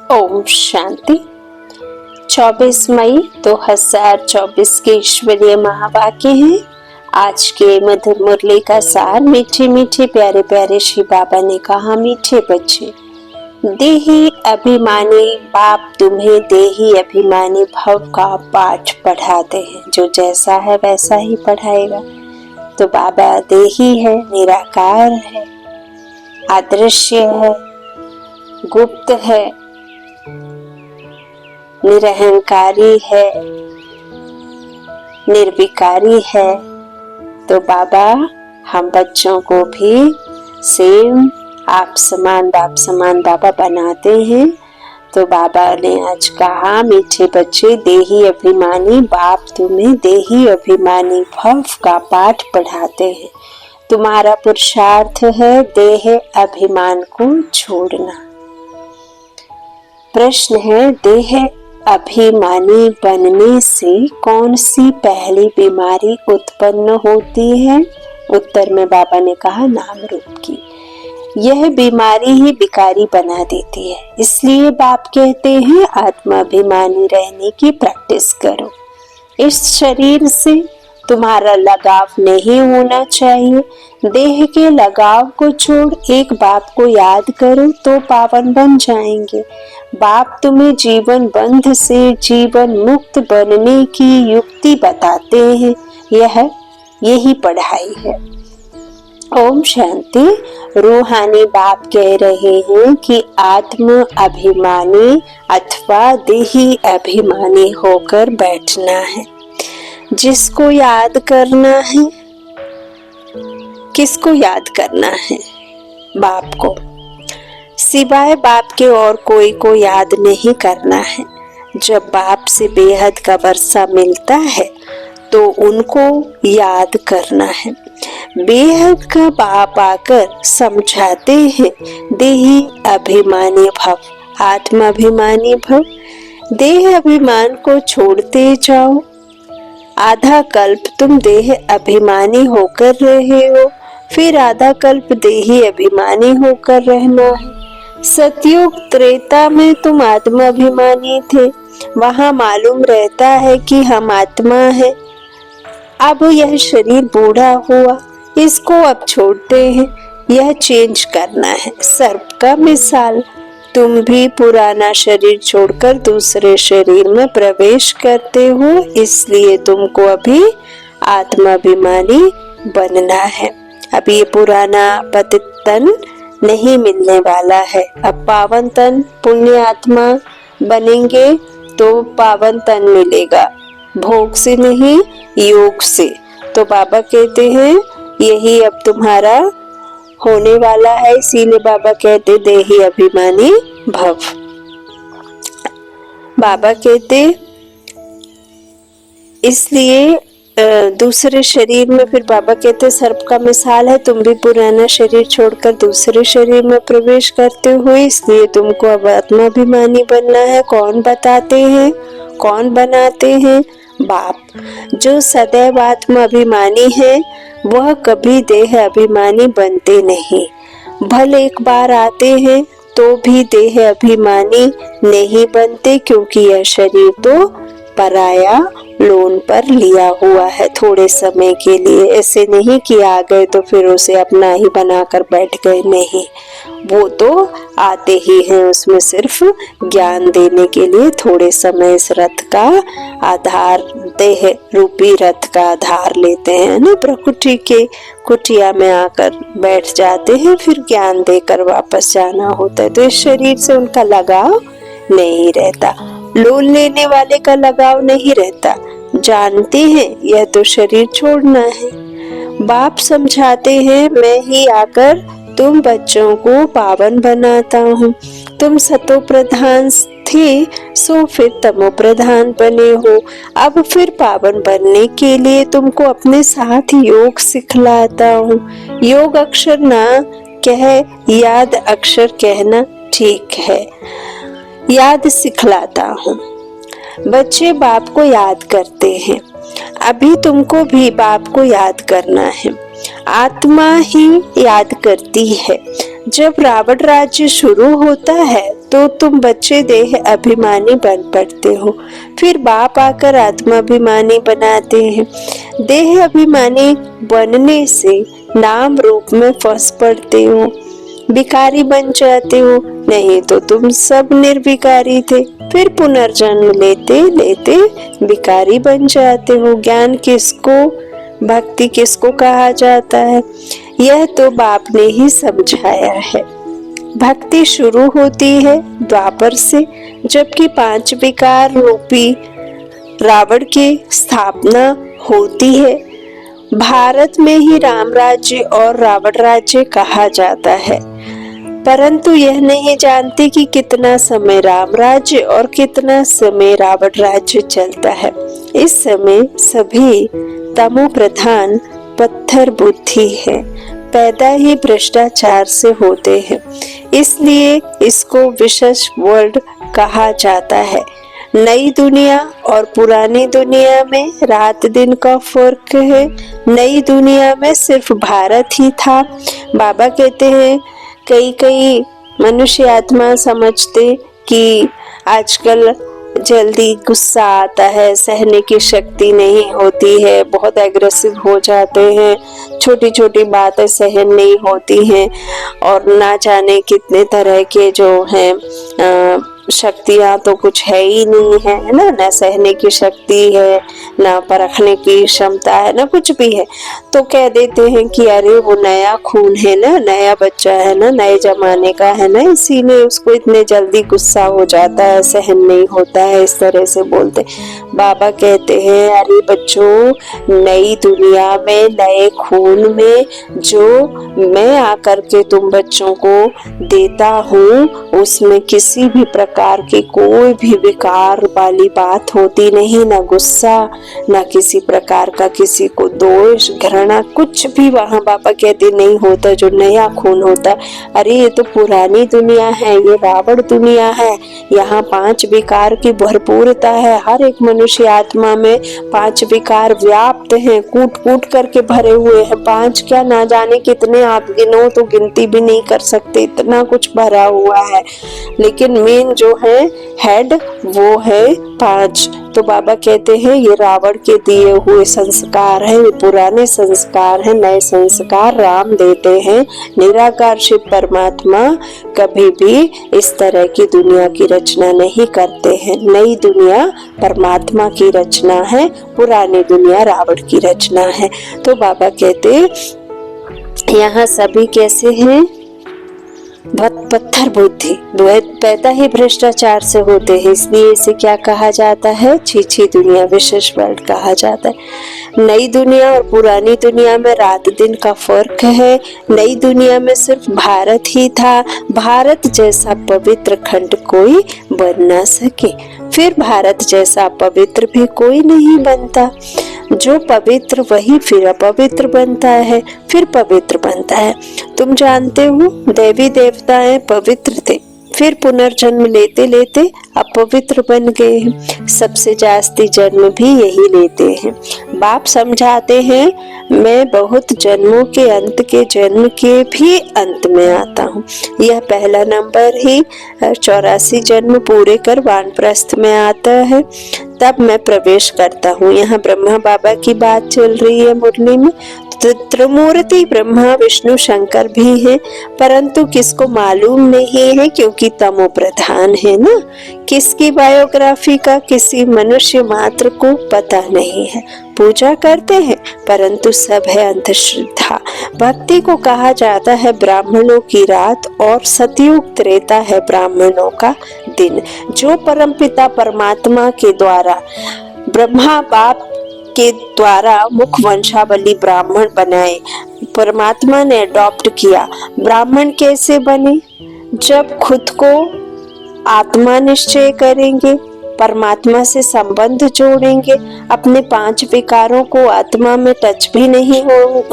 ओम शांति। 24 मई 2024 के ईश्वरीय महावाक्य हैं। आज के मधुर मुरली का सार। मीठे मीठे प्यारे प्यारे श्री बाबा ने कहा, मीठे बच्चे, देही अभिमानी बाप तुम्हें देही अभिमानी भव का पाठ पढ़ाते हैं। जो जैसा है वैसा ही पढ़ाएगा। तो बाबा देही है, निराकार है, अदृश्य है, गुप्त है, निरहंकारी है, निर्विकारी है। तो बाबा हम बच्चों को भी सेम आप समान बाप समान बाबा बनाते हैं। तो बाबा ने आज कहा, मीठे बच्चे, देही अभिमानी बाप तुम्हें देही अभिमानी भव का पाठ पढ़ाते हैं। तुम्हारा पुरुषार्थ है देह अभिमान को छोड़ना। प्रश्न है, देह अभिमानी बनने से कौन सी पहली बीमारी उत्पन्न होती है? उत्तर में बाबा ने कहा, नाम रूप की। यह बीमारी ही विकारी बना देती है। इसलिए बाप कहते हैं, आत्माभिमानी रहने की प्रैक्टिस करो। इस शरीर से तुम्हारा लगाव नहीं होना चाहिए। देह के लगाव को छोड़ एक बाप को याद करो तो पावन बन जाएंगे। बाप तुम्हें जीवन बंध से जीवन मुक्त बनने की युक्ति बताते हैं। यही पढ़ाई है। ओम शांति। रूहानी बाप कह रहे हैं कि आत्म अभिमानी अथवा देही अभिमानी होकर बैठना है। जिसको याद करना है, किसको याद करना है? बाप को। सिवाय बाप के और कोई को याद नहीं करना है। जब बाप से बेहद का वर्षा मिलता है तो उनको याद करना है। बेहद का बाप आकर समझाते हैं, देही अभिमानी भव, आत्माभिमानी भव। देह अभिमान को छोड़ते जाओ। आधा कल्प तुम देह अभिमानी होकर रहे हो, फिर आधा कल्प देही अभिमानी होकर रहना है। सतयुग त्रेता में तुम आत्मा अभिमानी थे। वहां मालूम रहता है कि हम आत्मा है। अब यह शरीर बूढ़ा हुआ, इसको अब छोड़ते हैं। यह चेंज करना है। सर्प का मिसाल, तुम भी पुराना शरीर छोड़कर दूसरे शरीर में प्रवेश करते हो। इसलिए तुमको अभी आत्माभिमानी बनना है। अब ये पुराना पतित तन नहीं मिलने वाला है। अब पावन तन, पुण्य आत्मा बनेंगे तो पावन तन मिलेगा, भोग से नहीं योग से। तो बाबा कहते हैं यही अब तुम्हारा होने वाला है। इसीलिए बाबा कहते देही अभिमानी भव। बाबा कहते इसलिए दूसरे शरीर में, फिर बाबा कहते सर्प का मिसाल है, तुम भी पुराना शरीर छोड़कर दूसरे शरीर में प्रवेश करते हो। इसलिए तुमको अब आत्माभिमानी बनना है। कौन बताते हैं, कौन बनाते हैं? बाप। जो सदैव आत्मा अभिमानी है वह कभी देह अभिमानी बनते नहीं। भले एक बार आते हैं तो भी देह अभिमानी नहीं बनते, क्योंकि यह शरीर तो पराया लोन पर लिया हुआ है थोड़े समय के लिए। ऐसे नहीं कि आ गए तो फिर उसे अपना ही बनाकर बैठ गए, नहीं। वो तो आते ही हैं, उसमें सिर्फ ज्ञान देने के लिए थोड़े समय इस रथ का आधार, देह रूपी रथ का आधार लेते हैं ना। प्रकृति के कुटिया में आकर बैठ जाते हैं, फिर ज्ञान देकर वापस जाना होता है। तो इस शरीर से उनका लगाव नहीं रहता। लोन लेने वाले का लगाव नहीं रहता। जानते हैं यह तो शरीर छोड़ना है। बाप समझाते हैं, मैं ही आकर तुम बच्चों को पावन बनाता हूँ। तुम सतो प्रधान थे, सो फिर तमो प्रधान बने हो। अब फिर पावन बनने के लिए तुमको अपने साथ योग सिखलाता हूँ। योग अक्षर ना कह, याद अक्षर कहना ठीक है। याद सिखलाता हूँ। बच्चे बाप को याद करते हैं। अभी तुमको भी बाप को याद करना है। आत्मा ही याद करती है। जब रावण राज्य शुरू होता है तो तुम बच्चे देह अभिमानी बन पड़ते हो। फिर बाप आकर आत्माभिमानी बनाते हैं। देह अभिमानी बनने से नाम रूप में फंस पड़ते हो, भिखारी बन जाते हो। नहीं तो तुम सब निर्विकारी थे, फिर पुनर्जन्म लेते लेते भिखारी बन जाते हो। ज्ञान किसको, भक्ति किसको कहा जाता है, यह तो बाप ने ही समझाया है। भक्ति शुरू होती है द्वापर से, जबकि 5 विकार रूपी रावण की स्थापना होती है। भारत में ही राम राज्य और रावण राज्य कहा जाता है, परंतु यह नहीं जानते कि कितना समय राम राज्य और कितना समय रावण राज्य चलता है। इस समय सभी तमो प्रधान पत्थर बुद्धि है, पैदा ही भ्रष्टाचार से होते हैं, इसलिए इसको विशेष वर्ल्ड कहा जाता है। नई दुनिया और पुरानी दुनिया में रात दिन का फर्क है। नई दुनिया में सिर्फ भारत ही था। बाबा कहते हैं कई मनुष्य आत्मा समझते कि आजकल जल्दी गुस्सा आता है, सहने की शक्ति नहीं होती है, बहुत एग्रेसिव हो जाते हैं, छोटी छोटी बातें सहन नहीं होती हैं, और ना जाने कितने तरह के जो हैं शक्तियां तो कुछ है ही नहीं है ना, ना सहने की शक्ति है, ना परखने की क्षमता है, ना कुछ भी है। तो कह देते हैं कि अरे वो नया खून है ना, नया बच्चा है ना, नए जमाने का है ना, इसीलिए उसको इतने जल्दी गुस्सा हो जाता है, सहन नहीं होता है, इस तरह से बोलते। बाबा कहते हैं अरे बच्चों, नई दुनिया में नए खून में जो मैं आकर के तुम बच्चों को देता हूँ, उसमें किसी भी प्रकार की कोई भी विकार वाली बात होती नहीं, ना गुस्सा, ना किसी प्रकार का किसी को दोष घृणा कुछ भी वहाँ बाबा कहते नहीं होता। जो नया खून होता, अरे ये तो पुरानी दुनिया है, ये रावण दुनिया है, यहाँ 5 विकार की भरपूरता है। हर एक मनुष्य आत्मा में 5 विकार व्याप्त हैं, कूट कूट करके भरे हुए हैं। 5 क्या, ना जाने कितने, आप गिनो तो गिनती भी नहीं कर सकते, इतना कुछ भरा हुआ है। लेकिन मेन जो है हेड वो है 5। तो बाबा कहते हैं ये रावण के दिए हुए संस्कार है, ये पुराने संस्कार है, नए संस्कार राम देते हैं। निराकार शिव परमात्मा कभी भी इस तरह की दुनिया की रचना नहीं करते हैं। नई दुनिया परमात्मा की रचना है, पुरानी दुनिया रावण की रचना है। तो बाबा कहते यहाँ सभी कैसे हैं, पत्थर बुद्धि, पैदा ही भ्रष्टाचार से होते हैं, इसलिए इसे क्या कहा जाता है, छीछी दुनिया, विशेष वर्ल्ड कहा जाता है। नई दुनिया और पुरानी दुनिया में रात दिन का फर्क है। नई दुनिया में सिर्फ भारत ही था, भारत जैसा पवित्र खंड कोई बन ना सके, फिर भारत जैसा पवित्र भी कोई नहीं बनता। जो पवित्र वही फिर अपवित्र बनता है, फिर पवित्र बनता है। तुम जानते हो देवी देवताएं पवित्र थे, फिर पुनर्जन्म लेते लेते अपवित्र बन गए हैं। सबसे जास्ती जन्म भी यही लेते हैं। बाप समझाते हैं मैं बहुत जन्मों के अंत के जन्म के भी अंत में आता हूँ। यह पहला नंबर ही 84 जन्म पूरे कर वानप्रस्थ में आता है, तब मैं प्रवेश करता हूँ। यहाँ ब्रह्मा बाबा की बात चल रही है मुरली में। त्रिमूर्ति ब्रह्मा विष्णु शंकर भी हैं, परंतु किसको मालूम नहीं है क्योंकि तमो प्रधान है ना। किसकी बायोग्राफी का किसी मनुष्य मात्र को पता नहीं है। पूजा करते हैं परंतु सब है अंधश्रद्धा। भक्ति को कहा जाता है ब्राह्मणों की रात और सतयुग त्रेता है ब्राह्मणों का दिन। जो परमपिता परमात्मा के द्वारा ब्रह्मा बाप के द्वारा मुख वंशावली ब्राह्मण बनाए, परमात्मा ने अडॉप्ट किया। ब्राह्मण कैसे बने, जब खुद को आत्मा निश्चय करेंगे, परमात्मा से संबंध जोड़ेंगे, अपने 5 विकारों को आत्मा में टच भी नहीं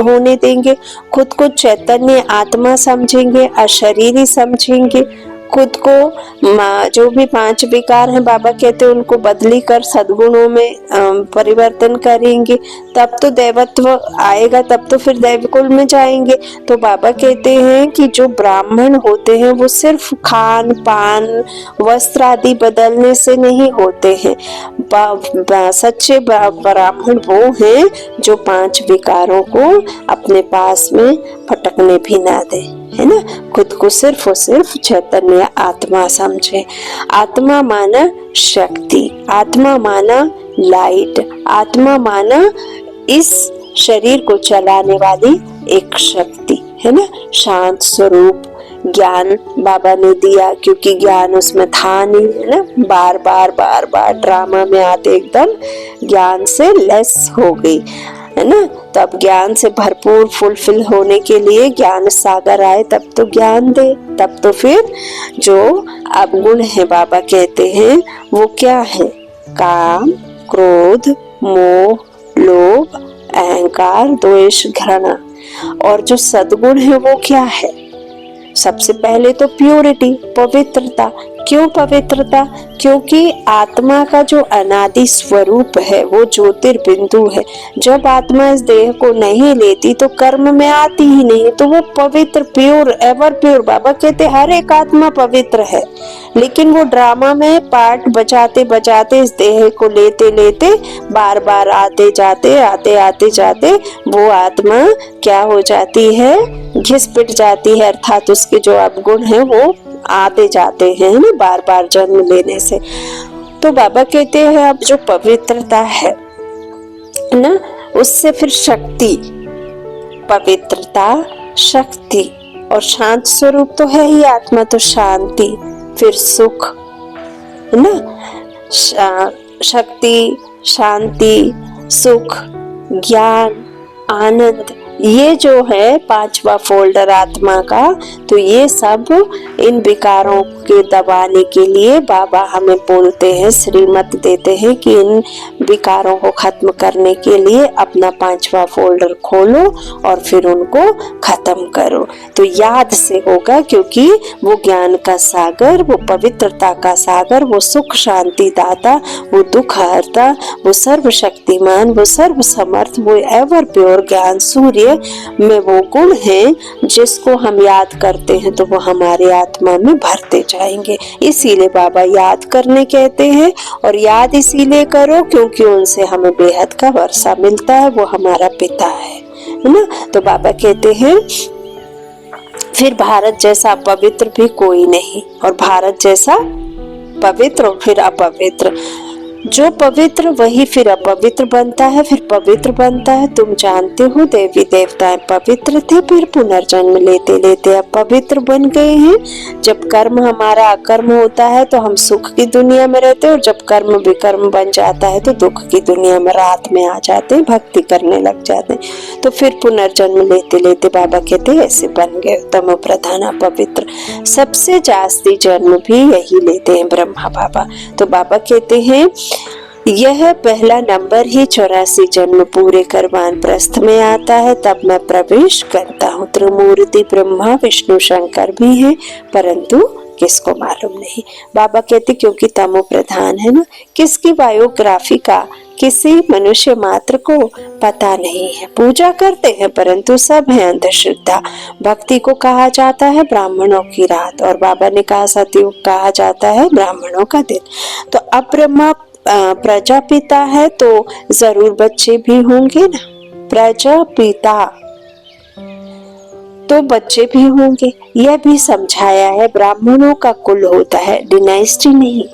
होने देंगे, खुद को चैतन्य आत्मा समझेंगे, अशरीरी समझेंगे, खुद को जो भी 5 विकार हैं बाबा कहते हैं उनको बदली कर सद्गुणों में परिवर्तन करेंगे, तब तो दैवत्व आएगा, तब तो फिर दैवकुल में जाएंगे। तो बाबा कहते हैं कि जो ब्राह्मण होते हैं वो सिर्फ खान पान वस्त्र आदि बदलने से नहीं होते हैं। सच्चे ब्राह्मण वो हैं जो 5 विकारों को अपने पास में फटकने भी ना दे, है ना। खुद को सिर्फ और सिर्फ चैतन्य आत्मा समझे। आत्मा माना शक्ति, आत्मा माना लाइट, आत्मा माना इस शरीर को चलाने वाली एक शक्ति, है ना। शांत स्वरूप ज्ञान बाबा ने दिया, क्योंकि ज्ञान उसमें था नहीं, है ना। बार बार ड्रामा में आते एकदम ज्ञान से लेस हो गई, है ना। तब ज्ञान से भरपूर फुलफिल होने के लिए ज्ञान सागर आए, तब तो ज्ञान दे। तब तो फिर जो अवगुण है बाबा कहते हैं वो क्या है? काम, क्रोध, मोह, लोभ, अहंकार, द्वेष, घृणा। और जो सद्गुण है वो क्या है? सबसे पहले तो प्योरिटी, पवित्रता। क्यों पवित्रता? क्योंकि आत्मा का जो अनादि स्वरूप है वो ज्योतिर्बिंदु है। जब आत्मा इस देह को नहीं लेती तो कर्म में आती ही नहीं, तो वो पवित्र, प्योर, एवर प्योर। बाबा कहते हर एक आत्मा पवित्र है, लेकिन वो ड्रामा में पार्ट बजाते बजाते इस देह को लेते लेते बार बार आते जाते वो आत्मा क्या हो जाती है? घिस पिट जाती है, अर्थात उसके जो अवगुण है वो आते जाते हैं ना, बार बार जन्म लेने से। तो बाबा कहते हैं अब जो पवित्रता है ना, उससे फिर शक्ति, पवित्रता, शक्ति और शांत स्वरूप तो है ही आत्मा, तो शांति, फिर सुख, है ना। शक्ति, शांति, सुख, ज्ञान, आनंद, ये जो है 5वां फोल्डर आत्मा का, तो ये सब इन विकारों के दबाने के लिए बाबा हमें बोलते हैं, श्रीमत देते हैं कि इन विकारों को खत्म करने के लिए अपना 5वां फोल्डर खोलो और फिर उनको खत्म करो। तो याद से होगा, क्योंकि वो ज्ञान का सागर, वो पवित्रता का सागर, वो सुख शांति दाता, वो दुख हरता, वो सर्वशक्तिमान, वो सर्व समर्थ, वो एवर प्योर ज्ञान सूर्य में वो गुण हैं जिसको हम याद करते हैं तो वो हमारे आत्मा में भरते जाएंगे। इसीलिए बाबा याद करने कहते हैं, और याद इसीलिए करो क्योंकि उनसे हमें बेहद का वर्षा मिलता है, वो हमारा पिता है ना। तो बाबा कहते हैं फिर भारत जैसा पवित्र भी कोई नहीं, और भारत जैसा पवित्र और फिर अपवित्र। जो पवित्र वही फिर अपवित्र बनता है, फिर पवित्र बनता है। तुम जानते हो देवी देवताएं पवित्र थे, फिर पुनर्जन्म लेते लेते अब पवित्र बन गए हैं। जब कर्म हमारा अकर्म होता है तो हम सुख की दुनिया में रहते हैं, और जब कर्म विकर्म बन जाता है तो दुख की दुनिया में रात में आ जाते हैं, भक्ति करने लग जाते हैं। तो फिर पुनर्जन्म लेते लेते बाबा कहते हैं ऐसे बन गए तमो प्रधान अपवित्र। सबसे जास्ती जन्म भी यही लेते हैं ब्रह्मा बाबा। तो बाबा कहते हैं यह पहला नंबर ही 84 जन्म पूरे कर वानप्रस्थ में आता है, तब मैं प्रवेश करता हूँ। त्रिमूर्ति ब्रह्मा विष्णु शंकर भी हैं, परंतु किसको मालूम नहीं। बाबा कहते क्योंकि तमो प्रधान है ना, किसकी बायोग्राफी का किसी मनुष्य मात्र को पता नहीं है। पूजा करते हैं परंतु सब है अंधश्रद्धा। भक्ति को कहा जाता है ब्राह्मणों की रात, और बाबा ने कहा सतयुग कहा जाता है ब्राह्मणों का दिन। तो अब ब्रह्मा प्रजापिता है तो जरूर बच्चे भी होंगे ना। प्रजापिता तो बच्चे भी होंगे, यह भी समझाया है। ब्राह्मणों का कुल होता है, डिनाइस्टी नहीं।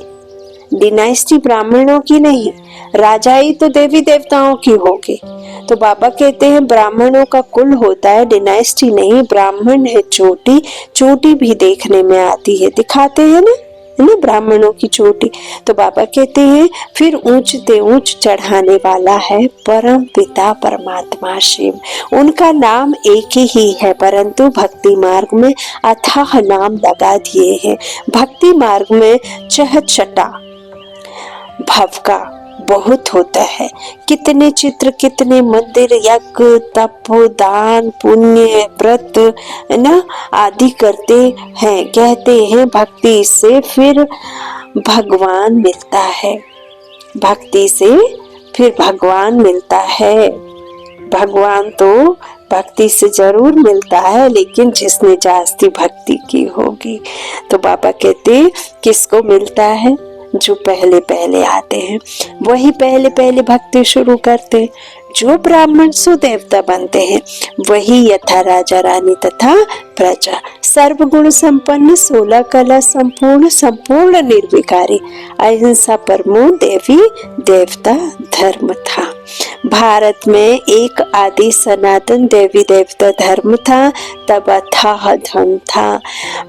डिनाइस्टी ब्राह्मणों की नहीं, राजाई तो देवी देवताओं की होगी। तो बाबा कहते हैं ब्राह्मणों का कुल होता है, डिनाइस्टी नहीं। ब्राह्मण है चोटी, चोटी भी देखने में आती है, दिखाते हैं ना, है ना, ब्राह्मणों की चोटी। तो बाबा कहते हैं फिर ऊंचते ऊंच चढ़ाने वाला है परम पिता परमात्मा शिव। उनका नाम एक ही है, परंतु भक्ति मार्ग में अथाह नाम लगा दिए हैं। भक्ति मार्ग में चहचटा भव का बहुत होता है। कितने चित्र, कितने मंदिर, यज्ञ, तप, दान, पुण्य, व्रत ना आदि करते हैं। कहते हैं भक्ति से फिर भगवान मिलता है, भक्ति से फिर भगवान मिलता है। भगवान तो भक्ति से जरूर मिलता है, लेकिन जिसने जास्ती भक्ति की होगी। तो बाबा कहते किसको मिलता है? जो पहले पहले आते हैं, वही पहले पहले भक्ति शुरू करते हैं। जो ब्राह्मण सुदेवता बनते हैं, वही यथा राजा रानी तथा प्रजा, सर्वगुण संपन्न, 16 कला संपूर्ण, संपूर्ण निर्विकारी, अहिंसा परमो देवी देवता धर्म था। भारत में एक आदि सनातन देवी देवता धर्म था, तब अथाह धन था।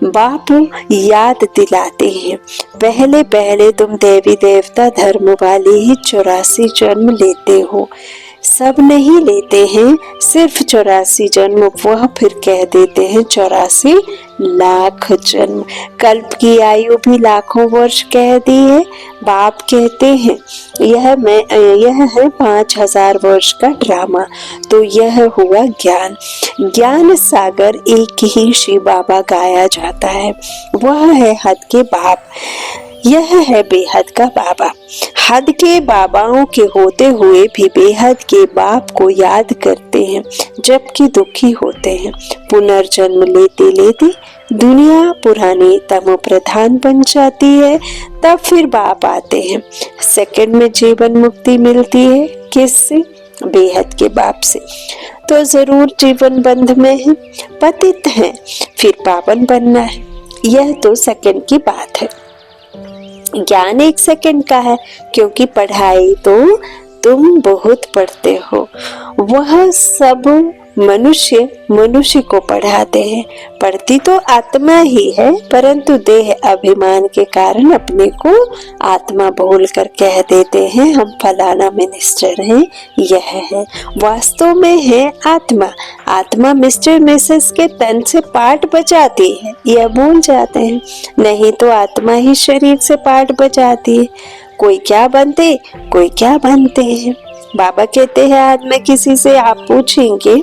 बाप याद दिलाते हैं, पहले पहले तुम देवी देवता धर्म वाले ही 84 जन्म लेते हो। सब नहीं लेते हैं, सिर्फ 84 जन्म। वह फिर कह देते हैं 84 लाख जन्म। कल्प की आयु भी लाखों वर्ष कह दी है। बाप कहते हैं यह है 5000 वर्ष का ड्रामा। तो यह हुआ ज्ञान। ज्ञान सागर एक ही शिव बाबा गाया जाता है, वह है हद के बाप। यह है बेहद का बाबा। हद के बाबाओं के होते हुए भी बेहद के बाप को याद करते हैं, जबकि दुखी होते हैं। पुनर्जन्म लेते लेते दुनिया पुरानी तमो प्रधान बन जाती है, तब फिर बाप आते हैं। सेकंड में जीवन मुक्ति मिलती है। किससे? बेहद के बाप से। तो जरूर जीवन बंध में है, पतित है, फिर पावन बनना है। यह तो सेकंड की बात है। ज्ञान 1 सेकंड का है, क्योंकि पढ़ाई तो तुम बहुत पढ़ते हो। वह सब मनुष्य को पढ़ाते हैं। पढ़ती तो आत्मा ही है, परंतु देह अभिमान के कारण अपने को आत्मा बोल कर कह देते हैं हम फलाना मिनिस्टर हैं। यह है, वास्तव में है आत्मा। आत्मा मिस्टर मिसेस के तन से पार्ट बजाती है, यह भूल जाते हैं। नहीं तो आत्मा ही शरीर से पार्ट बजाती है। कोई क्या बनते, कोई क्या बनते हैं। बाबा कहते हैं आज मैं किसी से आप पूछेंगे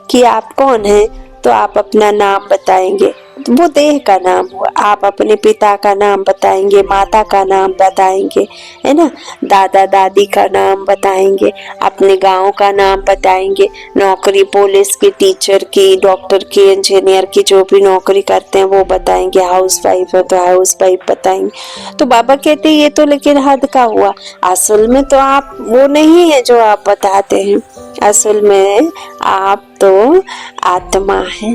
कि आप कौन हैं, तो आप अपना नाम बताएंगे, वो देह का नाम हुआ। आप अपने पिता का नाम बताएंगे, माता का नाम बताएंगे, है ना, दादा दादी का नाम बताएंगे, अपने गांव का नाम बताएंगे, नौकरी पुलिस की, टीचर की, डॉक्टर की, इंजीनियर की, जो भी नौकरी करते हैं वो बताएंगे, हाउस वाइफ है तो हाउस वाइफ बताएंगे। तो बाबा कहते हैं ये तो लेकिन हद का हुआ। असल में तो आप वो नहीं है जो आप बताते हैं। असल में आप तो आत्मा है,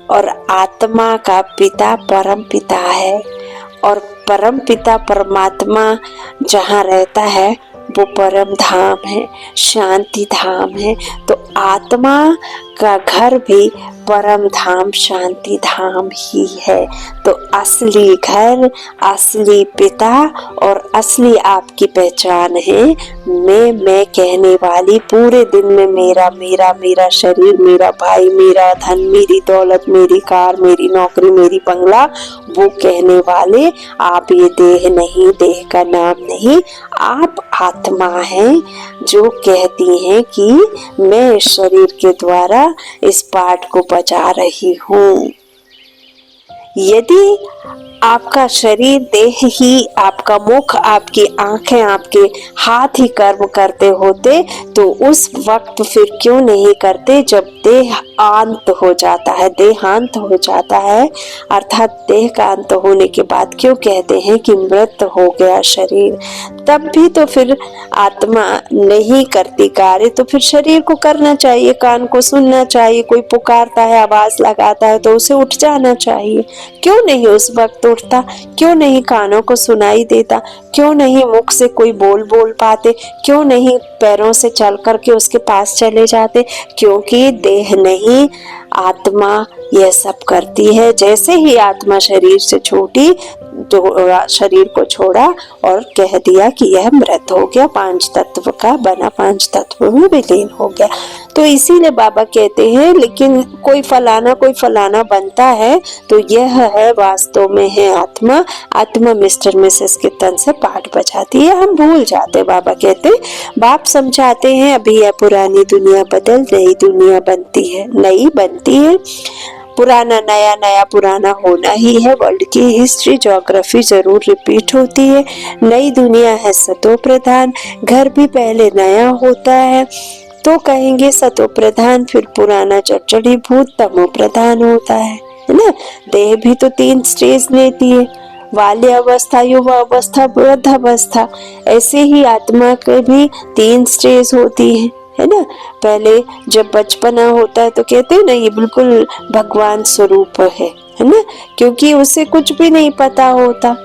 और आत्मा का पिता परम पिता है, और परम पिता परमात्मा जहाँ रहता है वो परम धाम है, शांति धाम है। तो आत्मा का घर भी परम धाम, शांति धाम ही है। तो असली घर, असली पिता और असली आपकी पहचान है मैं कहने वाली। पूरे दिन में मेरा मेरा मेरा शरीर, मेरा भाई, मेरा धन, मेरी दौलत, मेरी कार, मेरी नौकरी, मेरी बंगला, वो कहने वाले आप। ये देह नहीं, देह का नाम नहीं, आप आत्मा हैं जो कहती हैं कि मैं इस शरीर के द्वारा इस पाठ को बजा रही हूँ। यदि आपका शरीर, देह ही, आपका मुख, आपकी आंखें, आपके हाथ ही कर्म करते होते, तो उस वक्त फिर क्यों नहीं करते जब देह अंत हो जाता है, देहांत हो जाता है, अर्थात देह का अंत होने के बाद क्यों कहते हैं कि मृत हो गया शरीर। तब भी तो फिर आत्मा नहीं करती कार्य, तो फिर शरीर को करना चाहिए, कान को सुनना चाहिए। कोई पुकारता है, आवाज लगाता है तो उसे उठ जाना चाहिए। क्यों नहीं उस वक्त उठता? क्यों नहीं कानों को सुनाई देता? क्यों नहीं मुख से कोई बोल पाते? क्यों नहीं पैरों से चल करके उसके पास चले जाते? क्योंकि देह नहीं, आत्मा यह सब करती है। जैसे ही आत्मा शरीर से छूटी तो शरीर को छोड़ा और कह दिया कि यह मृत हो गया, 5 तत्व का बना 5 तत्व में विलीन हो गया। तो इसीलिए बाबा कहते हैं लेकिन कोई फलाना बनता है तो यह है वास्तव में है आत्मा। आत्मा मिस्टर मिसेस के तन से पाठ बजाती है, हम भूल जाते। बाबा कहते बाप समझाते हैं अभी यह पुरानी दुनिया बदल नई दुनिया बनती है, नई बनती है। पुराना नया, नया पुराना होना ही है। वर्ल्ड की हिस्ट्री ज्योग्राफी जरूर रिपीट होती है। नई दुनिया है सतो प्रधान। घर भी पहले नया होता है तो कहेंगे सतो प्रधान, फिर पुराना जड़ी भूत तमो प्रधान होता है ना। देह भी तो 3 स्टेज लेती है, बाल्य अवस्था, युवा अवस्था, वृद्ध अवस्था। ऐसे ही आत्मा के भी 3 स्टेज होती है ना। पहले जब बचपना होता है तो कहते हैं ना ये बिल्कुल भगवान स्वरूप है ना, क्योंकि उसे कुछ भी नहीं पता होता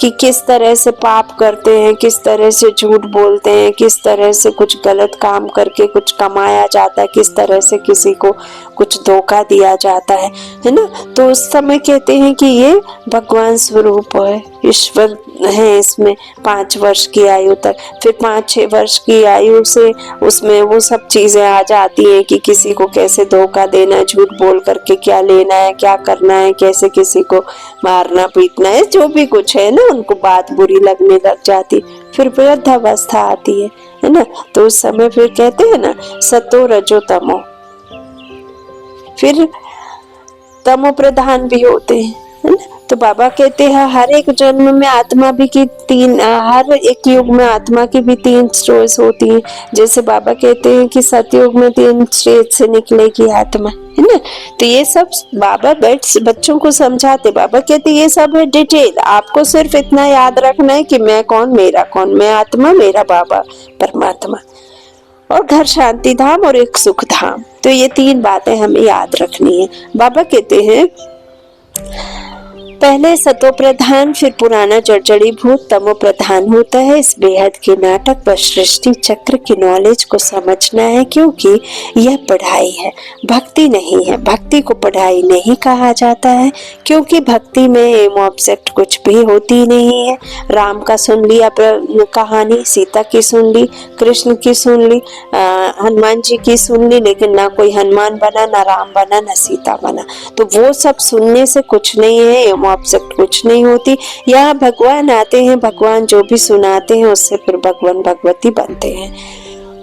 कि किस तरह से पाप करते हैं, किस तरह से झूठ बोलते हैं, किस तरह से कुछ गलत काम करके कुछ कमाया जाता है, किस तरह से किसी को कुछ धोखा दिया जाता है ना। तो उस समय कहते हैं कि ये भगवान स्वरूप है, ईश्वर है इसमें 5 वर्ष की आयु तक। फिर 5-6 वर्ष की आयु से उसमें वो सब चीजें आ जाती हैं कि किसी को कैसे धोखा देना है, झूठ बोल करके क्या लेना है, क्या करना है, कैसे किसी को मारना पीटना है, जो भी कुछ है ना, उनको बात बुरी लगने लग जाती। फिर वृद्ध अवस्था आती है ना। तो उस समय फिर कहते हैं ना सतो रजो तमो, फिर तमो प्रधान भी होते हैं है ना। तो बाबा कहते हैं हर एक जन्म में आत्मा भी की 3, हर एक युग में आत्मा की भी 3 स्टेज होती है। जैसे बाबा कहते हैं कि सतयुग में 3 स्टेज से निकलेगी आत्मा है ना। तो ये सब बाबा बच्चों को समझाते। बाबा कहते ये सब है डिटेल, आपको सिर्फ इतना याद रखना है कि मैं कौन, मेरा कौन, मैं आत्मा, मेरा बाबा परमात्मा, और घर शांति धाम और एक सुख धाम। तो ये 3 बातें हमें याद रखनी है। बाबा कहते हैं पहले सतो प्रधान, फिर पुराना जड़ी भूत तमो प्रधान होता है। इस बेहद के नाटक व सृष्टि चक्र की नॉलेज को समझना है, क्योंकि यह पढ़ाई है, भक्ति नहीं है। भक्ति को पढ़ाई नहीं कहा जाता है, क्योंकि भक्ति में एम ऑब्जेक्ट कुछ भी होती नहीं है। राम का सुन लिया कहानी, सीता की सुन ली, कृष्ण की सुन ली, हनुमान जी की सुन ली, लेकिन ना कोई हनुमान बना, ना राम बना, ना सीता बना। तो वो सब सुनने से कुछ नहीं है, ऑब्जेक्ट कुछ नहीं होती। यहाँ भगवान आते हैं, भगवान जो भी सुनाते हैं उससे फिर भगवान भगवती बनते हैं।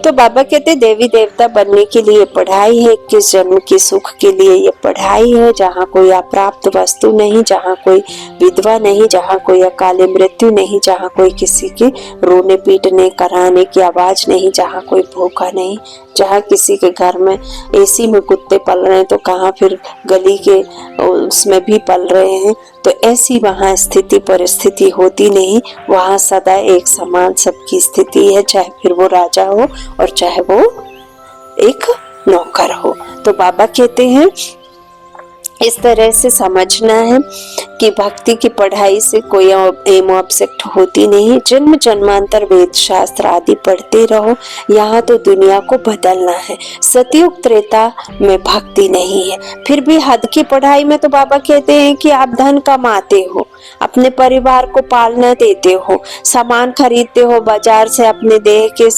तो बाबा कहते देवी देवता बनने के लिए पढ़ाई है, 21 जन्म के सुख के लिए ये पढ़ाई है। जहाँ कोई अप्राप्त वस्तु नहीं, जहाँ कोई विधवा नहीं, जहाँ कोई अकाले मृत्यु नहीं, जहाँ कोई किसी के रोने पीटने कराने की आवाज नहीं, जहाँ कोई भूखा नहीं, जहाँ किसी के घर में एसी में कुत्ते पल रहे हैं तो कहाँ फिर गली के उसमें भी पल रहे हैं। तो ऐसी वहाँ स्थिति परिस्थिति होती नहीं, वहाँ सदा एक समान सबकी स्थिति है, चाहे फिर वो राजा हो और चाहे वो एक नौकर हो। तो बाबा कहते हैं इस तरह से समझना है कि भक्ति की पढ़ाई से कोई एम ऑब्जेक्ट होती नहीं। जन्म जन्मांतर वेद शास्त्र आदि पढ़ते रहो, यहाँ तो दुनिया को बदलना है। सतयुग त्रेता में भक्ति नहीं है। फिर भी हद की पढ़ाई में तो बाबा कहते हैं कि आप धन कमाते हो, अपने परिवार को पालना देते हो, सामान खरीदते हो बाजार से अपने देह के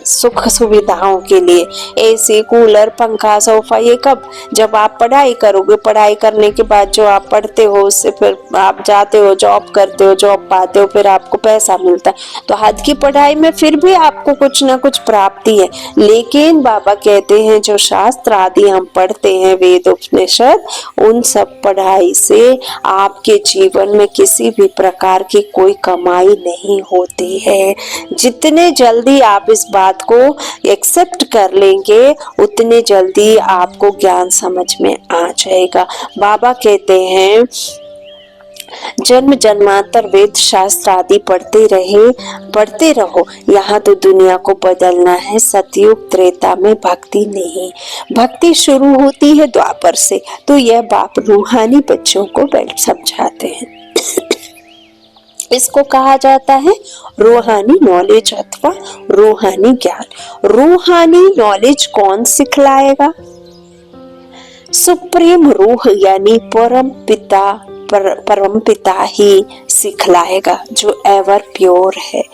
सुख सुविधाओं के लिए, एसी कूलर पंखा सोफा, ये कब जब आप पढ़ाई करोगे, पढ़ाई करने के बाद जो आप पढ़ते हो उससे फिर आप जाते हो जॉब करते हो, जॉब पाते हो, फिर आपको पैसा मिलता है। तो हद की पढ़ाई में फिर भी आपको कुछ ना कुछ प्राप्ति है। लेकिन बाबा कहते हैं जो शास्त्र आदि हम पढ़ते हैं, वेद उपनिषद, उन सब पढ़ाई से आपके जीवन में किसी भी प्रकार की कोई कमाई नहीं होती है। जितने जल्दी आप इस बात को एक्सेप्ट कर लेंगे उतने जल्दी आपको ज्ञान समझ में आ जाएगा। बाबा कहते हैं जन्म जन्मांतर वेद शास्त्र आदि पढ़ते रहो, यहाँ तो दुनिया को बदलना है। सतयुग त्रेता में भक्ति नहीं, भक्ति शुरू होती है द्वापर से। तो यह बाप रूहानी बच्चों को समझाते हैं। इसको कहा जाता है रूहानी नॉलेज अथवा रूहानी ज्ञान। रूहानी नॉलेज कौन सिखलाएगा? सुप्रीम रूह यानी परम पिता ही सिखलाएगा जो एवर प्योर है।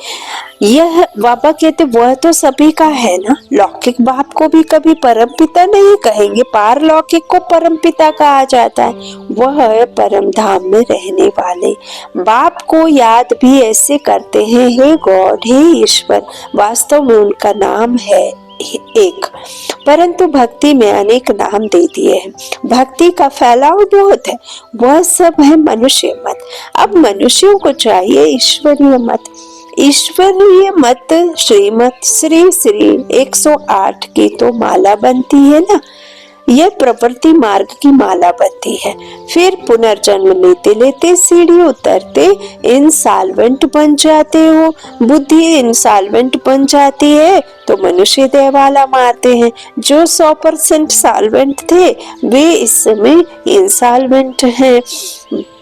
यह बाबा कहते वह तो सभी का है ना। लौकिक बाप को भी कभी परम पिता नहीं कहेंगे, पारलौकिक को परम पिता कहा जाता है। वह परम धाम में रहने वाले बाप को याद भी ऐसे करते हैं, हे गॉड, हे ईश्वर। वास्तव में उनका नाम है एक, परंतु भक्ति में अनेक नाम दे दिए हैं। भक्ति का फैलाव बहुत है, वह सब है मनुष्य मत। अब मनुष्यों को चाहिए ईश्वरीय मत। ईश्वरीय मत श्रीमत श्री श्री 108 की तो माला बनती है ना, यह प्रवृत्ति मार्ग की माला बनती है। फिर पुनर्जन्म लेते लेते सीढ़ी उतरते इंसॉल्वेंट बन जाते हो। बुद्धि इंसॉल्वेंट बन जाती है तो मनुष्य देवाला मारते हैं। जो 100% सॉल्वेंट थे वे इस समय इंसॉल्वेंट हैं।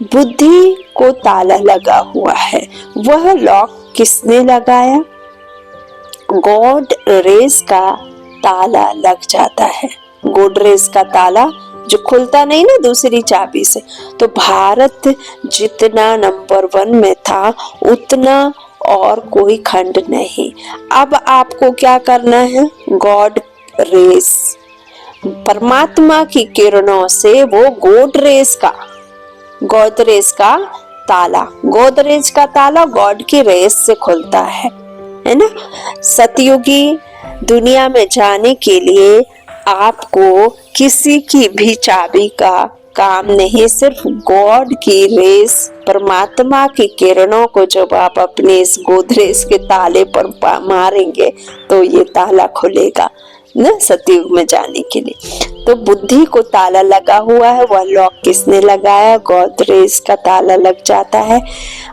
बुद्धि को ताला लगा हुआ है। वह लॉक किसने लगाया? गॉड रेस का ताला लग जाता है। गोडरेज का ताला जो खुलता नहीं ना दूसरी चाबी से। तो भारत जितना नंबर 1 में था उतना और कोई खंड नहीं। अब आपको क्या करना है? गॉड रेस, परमात्मा की किरणों से वो गोडरेज का ताला गॉड की रेस से खुलता है ना। सतयुगी दुनिया में जाने के लिए आपको किसी की भी चाबी का काम नहीं, सिर्फ गॉड की रेस, परमात्मा की किरणों को जब आप अपने इस गोदरेज के ताले पर मारेंगे तो ये ताला खुलेगा ना सतयुग में जाने के लिए। तो बुद्धि को ताला लगा हुआ है, वह लॉक किसने लगाया? गोदरेज का ताला लग जाता है।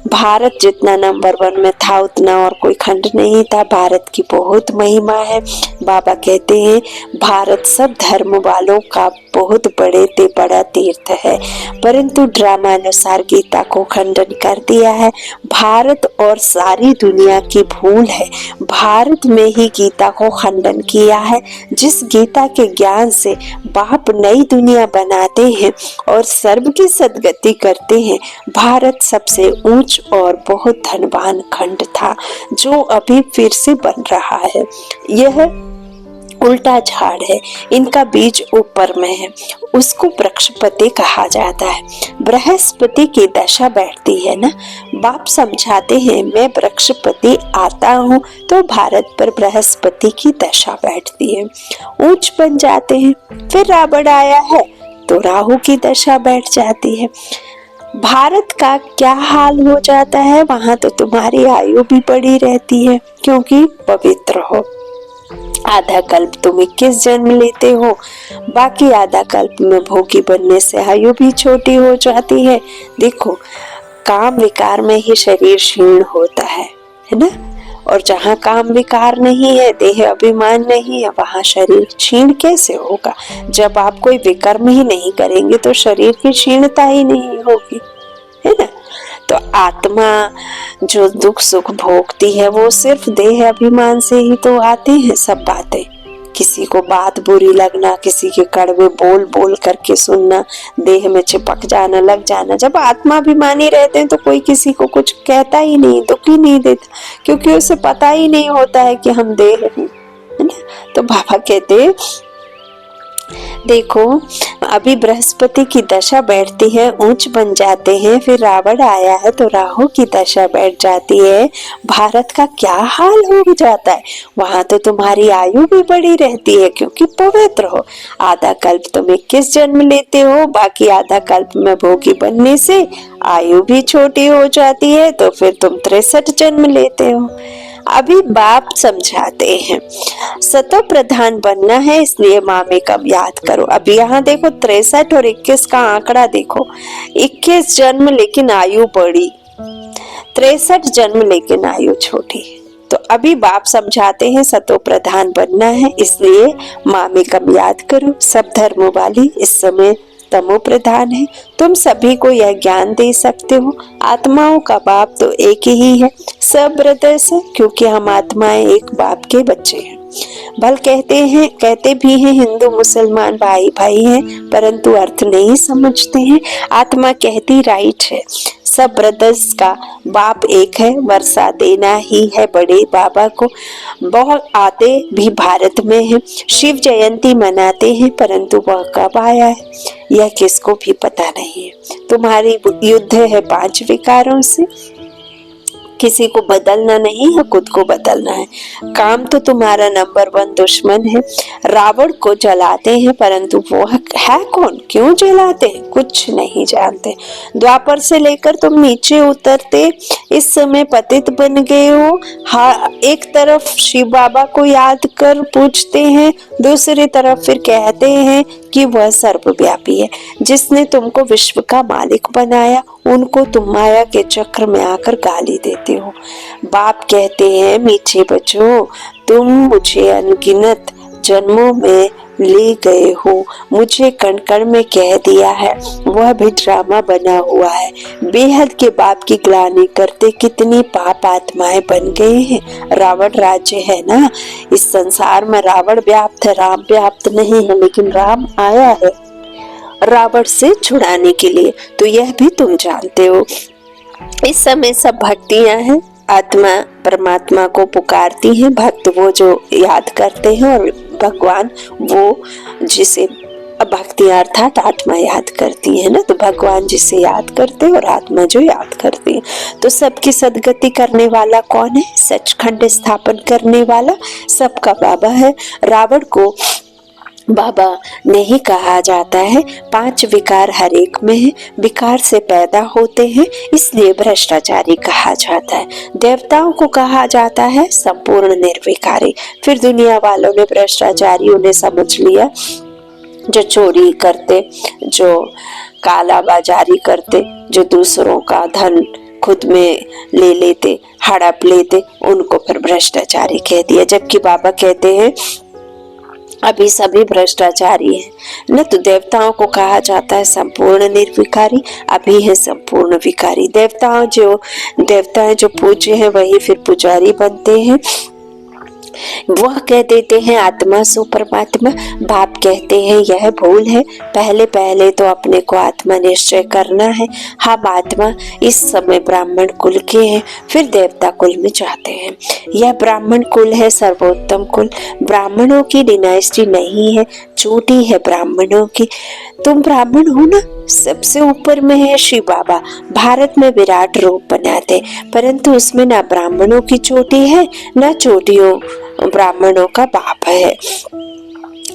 भारत जितना नंबर 1 में था उतना और कोई खंड नहीं था। भारत की बहुत महिमा है। बाबा कहते हैं भारत सब धर्म वालों का बहुत बड़ा तीर्थ है, परंतु ड्रामा अनुसार गीता को खंडन कर दिया है। भारत और सारी दुनिया की भूल है। भारत में ही गीता को खंडन किया है। जिस गीता के ज्ञान से बाप नई दुनिया बनाते हैं और सर्व की सदगति करते हैं, भारत सबसे ऊंच और बहुत धनवान खंड था जो अभी फिर से बन रहा है। यह उल्टा झाड़ है, इनका बीज ऊपर में है, उसको बृहस्पति कहा जाता है। बृहस्पति की दशा बैठती है ना। बाप समझाते हैं मैं बृहस्पति आता हूँ तो भारत पर बृहस्पति की दशा बैठती है, ऊंच बन जाते हैं। फिर रावण आया है तो राहु की दशा बैठ जाती है। भारत का क्या हाल हो जाता है? वहां तो तुम्हारी आयु भी बड़ी रहती है क्योंकि पवित्र हो। आधा कल्प तुम 21 जन्म लेते हो, बाकी आधा कल्प में भोगी बनने से आयु भी छोटी हो जाती है। देखो काम विकार में ही शरीर क्षीण होता है ना, और जहाँ काम विकार नहीं है, देह अभिमान नहीं है, वहाँ शरीर क्षीण कैसे होगा? जब आप कोई विकर्म ही नहीं करेंगे तो शरीर की क्षीणता ही नहीं होगी, है ना। तो आत्मा जो दुख सुख भोगती है वो सिर्फ देह अभिमान से ही तो आते हैं सब बातें। किसी को बात बुरी लगना, किसी के कड़वे बोल बोल करके सुनना, देह में चिपक जाना, लग जाना। जब आत्माभिमानी रहते हैं तो कोई किसी को कुछ कहता ही नहीं, दुख ही नहीं देता, क्योंकि उसे पता ही नहीं होता है कि हम देह हैं, है ना। तो बाबा कहते देखो अभी बृहस्पति की दशा बैठती है, ऊंच बन जाते हैं। फिर रावण आया है तो राहु की दशा बैठ जाती है। भारत का क्या हाल हो जाता है? वहां तो तुम्हारी आयु भी बड़ी रहती है क्योंकि पवित्र हो। आधा कल्प तुम 21 जन्म लेते हो, बाकी आधा कल्प में भोगी बनने से आयु भी छोटी हो जाती है, तो फिर तुम 63 जन्म लेते हो। अभी बाप समझाते हैं सतो प्रधान बनना है, इसलिए मामे कब याद करो। अभी यहाँ देखो 63 और 21 का आंकड़ा देखो, 21 जन्म लेकिन आयु बड़ी, 63 जन्म लेकिन आयु छोटी। तो अभी बाप समझाते हैं सतो प्रधान बनना है, इसलिए मामे कब याद करो। सब धर्म वाली इस समय तमो प्रधान है। तुम सभी को यह ज्ञान दे सकते हो आत्माओं का बाप तो एक ही है, सब ब्रदर्स है, क्योंकि हम आत्माएं एक बाप के बच्चे हैं। भल कहते भी हैं हिंदू मुसलमान भाई भाई हैं, परंतु अर्थ नहीं समझते हैं। आत्मा कहती राइट है, सब ब्रदर्स का बाप एक है, वर्षा देना ही है बड़े बाबा को। बहुत आते भी भारत में हैं, शिव जयंती मनाते हैं, परंतु वह कब आया है यह किसको भी पता नहीं है। तुम्हारी युद्ध है 5 विकारों से, किसी को बदलना नहीं है, खुद को बदलना है। काम तो तुम्हारा नंबर 1 दुश्मन है। रावण को जलाते हैं, परंतु वो है कौन, क्यों जलाते हैं, कुछ नहीं जानते। द्वापर से लेकर तुम नीचे उतरते इस समय पतित बन गए हो। हाँ, एक तरफ शिव बाबा को याद कर पूछते हैं, दूसरी तरफ फिर कहते हैं कि वह सर्वव्यापी है, जिसने तुमको विश्व का मालिक बनाया, उनको तुम माया के चक्र में आकर गाली देते हो। बाप कहते हैं, मीठे बच्चों, तुम मुझे अनगिनत जन्मों में ले गए हो, मुझे कण कण में कह दिया है, वह भी ड्रामा बना हुआ है। बेहद के बाप की ग्लानि करते कितनी पाप आत्माएं बन गए हैं। रावण राज्य है ना, इस संसार में रावण व्याप्त है, राम व्याप्त नहीं है, लेकिन राम आया है रावण से छुड़ाने के लिए, तो यह भी तुम जानते हो। इस समय सब भक्तियां हैं, आत्मा परमात्मा को पुकारती हैं, भक्त वो जो याद करते हैं, और भगवान वो जिसे भक्ति अर्थात आत्मा याद करती है ना, तो भगवान जिसे याद करते हैं और आत्मा जो याद करती है। तो सबकी सदगति करने वाला कौन है, सचखंड स्थापन करने वाला सबका बाबा है। रावण को बाबा नहीं कहा जाता है, 5 विकार हर एक में है, विकार से पैदा होते हैं, इसलिए भ्रष्टाचारी कहा जाता है। देवताओं को कहा जाता है संपूर्ण निर्विकारी। फिर दुनिया वालों ने भ्रष्टाचारी उन्हें समझ लिया, जो चोरी करते, जो काला बाजारी करते, जो दूसरों का धन खुद में ले लेते, हड़प लेते, उनको फिर भ्रष्टाचारी कह दिया। जबकि बाबा कहते हैं अभी सभी भ्रष्टाचारी हैं न, तो देवताओं को कहा जाता है संपूर्ण निर्विकारी, अभी है संपूर्ण विकारी। देवताएं जो पूज्य हैं वही फिर पुजारी बनते हैं। वह कह देते हैं आत्मा सो परमात्मा, बाप कहते हैं यह भूल है, पहले पहले तो अपने को आत्मा निश्चय करना है। हम आत्मा इस समय ब्राह्मण कुल के हैं, फिर देवता कुल में जाते हैं। यह ब्राह्मण कुल है सर्वोत्तम कुल, ब्राह्मणों की डिनाइस्टी नहीं है, चोटी है ब्राह्मणों की। तुम ब्राह्मण हो ना, सबसे ऊपर में है शिव बाबा, भारत में विराट रूप बनाते, परंतु उसमें ना ब्राह्मणों की चोटी है, ना चोटियों ब्राह्मणों का बाप है।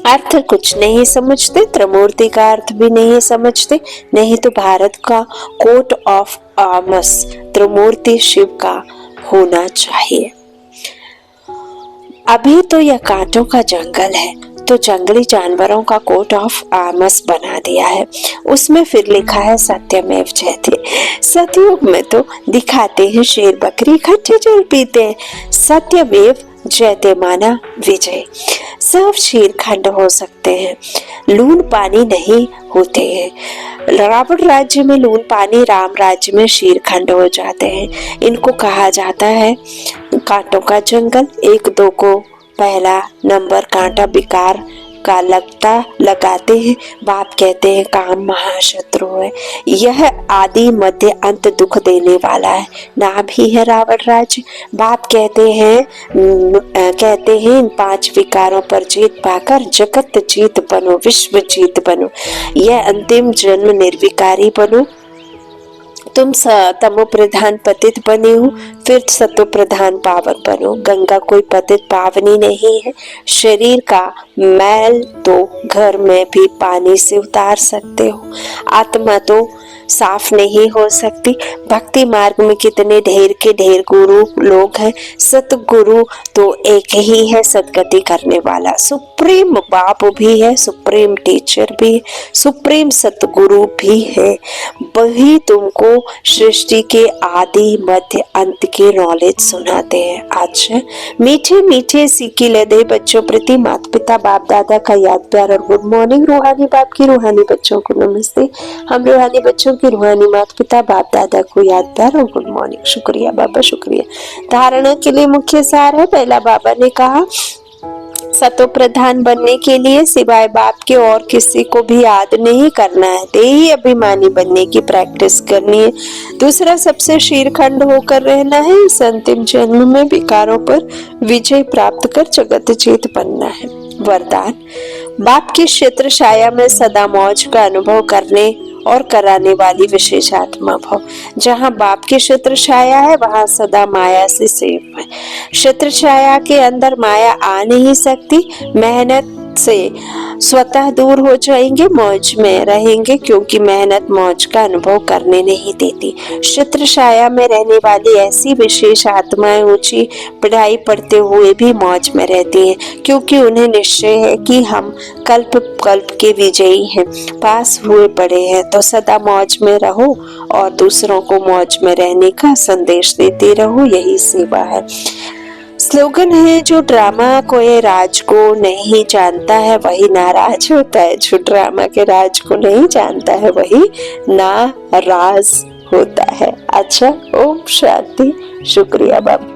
अर्थ कुछ नहीं समझते, त्रिमूर्ति का अर्थ भी नहीं समझते, नहीं तो भारत का कोट ऑफ आर्म्स त्रिमूर्ति शिव का होना चाहिए। अभी तो यह कांटों का जंगल है, तो जंगली जानवरों का कोट ऑफ आर्म्स बना दिया है। उसमें फिर लिखा है सत्यमेव जयते। सतयुग में तो दिखाते हैं शेर बकरी इकट्ठे जल पीते हैं, सत्यमेव जयते माना विजय। सब शीरखंड हो सकते हैं, लून पानी नहीं होते हैं। रावण राज्य में लून पानी, राम राज्य में शीरखंड हो जाते हैं। इनको कहा जाता है कांटों का जंगल। 1-2 को पहला नंबर कांटा विकार का लगाते हैं। बाप कहते हैं काम महाशत्रु है, यह आदि मध्य अंत दुख देने वाला है, नाम ही है रावण राज्य। बाप कहते हैं इन 5 विकारों पर जीत पाकर जगत जीत बनो, विश्व जीत बनो, यह अंतिम जन्म निर्विकारी बनो। तुम तमो प्रधान पतित बने हो, फिर सतो प्रधान पावन बनो। गंगा कोई पतित पावनी नहीं है। शरीर का मैल तो घर में भी पानी से उतार सकते हो, आत्मा तो साफ नहीं हो सकती। भक्ति मार्ग में कितने ढेर के ढेर गुरु लोग हैं, सतगुरु तो एक ही है, सदगति करने वाला सुप्रीम बाप भी है, सुप्रीम टीचर भी है, सुप्रीम सतगुरु भी है। वही तुमको सृष्टि के आदि मध्य अंत की नॉलेज सुनाते हैं। अच्छा, मीठे मीठे सीखी लेदे बच्चों प्रति माता पिता बाप दादा का याद प्यार और गुड मॉर्निंग। रूहानी बाप की रूहानी बच्चों को नमस्ते। हम रूहानी बच्चों की रूहानी माता पिता बाप दादा को याद प्यार और गुड मॉर्निंग। शुक्रिया बाबा, शुक्रिया। धारणा के लिए मुख्य सार है, पहला बाबा ने कहा सतो प्रधान बनने के लिए सिवाय बाप के और किसी को भी याद नहीं करना है, देही अभिमानी बनने की प्रैक्टिस करनी है। दूसरा, सबसे शीरखंड होकर रहना है। इस अंतिम जन्म में विकारों पर विजय प्राप्त कर जगत जीत बनना है। वरदान, बाप की क्षेत्र छाया में सदा मौज का अनुभव करने और कराने वाली विशेष आत्मा भव। जहाँ बाप की क्षेत्र छाया है वहाँ सदा माया से सेफ है। क्षेत्र छाया के अंदर माया आ नहीं सकती। मेहनत से स्वतः दूर हो जाएंगे, मौज में रहेंगे, क्योंकि मेहनत मौज का अनुभव करने नहीं देती। क्षेत्र छाया में रहने वाली ऐसी विशेष आत्माएं ऊंची पढ़ाई पढ़ते हुए भी मौज में रहती हैं, क्योंकि उन्हें निश्चय है कि हम कल्प कल्प के विजयी हैं, पास हुए पड़े हैं। तो सदा मौज में रहो और दूसरों को मौज में रहने का संदेश देते रहो, यही सेवा है। स्लोगन है, जो ड्रामा कोई राज को नहीं जानता है वही नाराज होता है। जो ड्रामा के राज को नहीं जानता है वही नाराज होता है। अच्छा, ओम शांति। शुक्रिया बाबा।